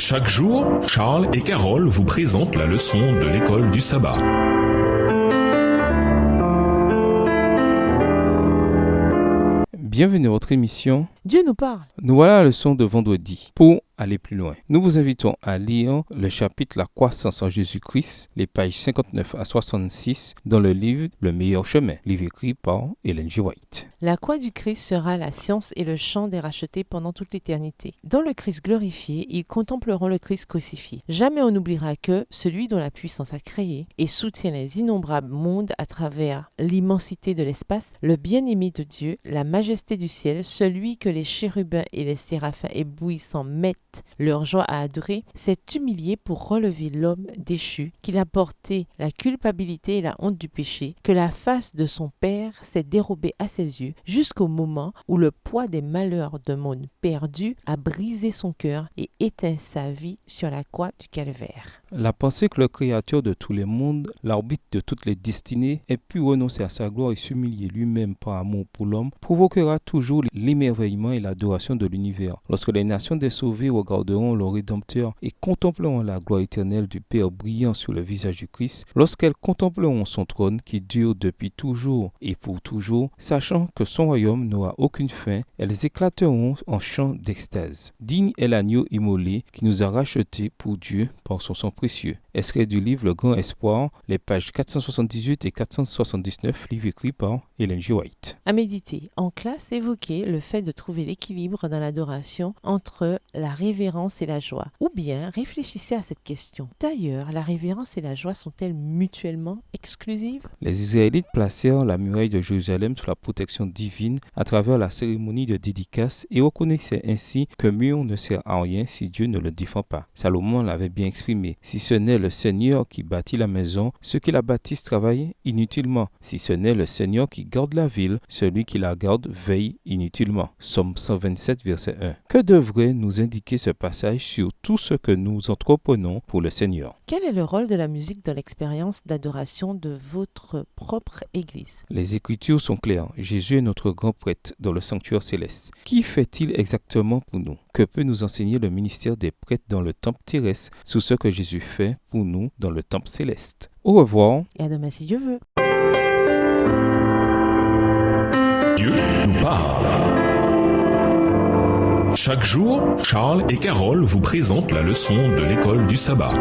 Chaque jour, Charles et Carole vous présentent la leçon de l'école du sabbat. Bienvenue à votre émission. Dieu nous parle. Nous voilà à la leçon de vendredi. Pour aller plus loin, nous vous invitons à lire le chapitre La croissance en Jésus-Christ, les pages 59 à 66 dans le livre Le meilleur chemin, livre écrit par Ellen G. White. La croix du Christ sera la science et le chant des rachetés pendant toute l'éternité. Dans le Christ glorifié, ils contempleront le Christ crucifié. Jamais on n'oubliera que celui dont la puissance a créé et soutient les innombrables mondes à travers l'immensité de l'espace, le bien-aimé de Dieu, la majesté du ciel, celui que les chérubins et les séraphins éblouissants mettent leur joie à adorer, s'est humilié pour relever l'homme déchu, qu'il a porté la culpabilité et la honte du péché, que la face de son Père s'est dérobée à ses yeux, jusqu'au moment où le poids des malheurs d'un monde perdu a brisé son cœur et éteint sa vie sur la croix du calvaire. La pensée que le Créateur de tous les mondes, l'arbitre de toutes les destinées, ait pu renoncer à sa gloire et s'humilier lui-même par amour pour l'homme, provoquera toujours l'émerveillement et l'adoration de l'univers. Lorsque les nations des sauvés regarderont leur Rédempteur et contempleront la gloire éternelle du Père brillant sur le visage du Christ, lorsqu'elles contempleront son trône qui dure depuis toujours et pour toujours, sachant que son royaume n'aura aucune fin, elles éclateront en chants d'extase. Digne est l'agneau immolé qui nous a rachetés pour Dieu par son sang précieux. Extrait du livre Le Grand Espoir, les pages 478 et 479, livre écrit par Ellen G. White. À méditer. En classe, évoquez le fait de trouver l'équilibre dans l'adoration entre la révérence et la joie. Ou bien réfléchissez à cette question. D'ailleurs, la révérence et la joie sont-elles mutuellement exclusives? Les Israélites placèrent la muraille de Jérusalem sous la protection divine à travers la cérémonie de dédicace et reconnaissaient ainsi que mur ne sert à rien si Dieu ne le défend pas. Salomon l'avait bien exprimé. Si ce n'est le Seigneur qui bâtit la maison, ceux qui la bâtissent travaillent inutilement. Si ce n'est le Seigneur qui garde la ville, celui qui la garde veille inutilement. Psaume 127, verset 1. Que devrait nous indiquer ce passage sur tout ce que nous entreprenons pour le Seigneur? Quel est le rôle de la musique dans l'expérience d'adoration de votre propre Église? Les Écritures sont claires. Jésus est notre grand prêtre dans le sanctuaire céleste. Qu'y fait-il exactement pour nous? Que peut nous enseigner le ministère des prêtres dans le temple terrestre sur ce que Jésus fait pour nous dans le temple céleste? Au revoir. Et à demain si Dieu veut. Dieu nous parle. Chaque jour, Charles et Carole vous présentent la leçon de l'école du sabbat.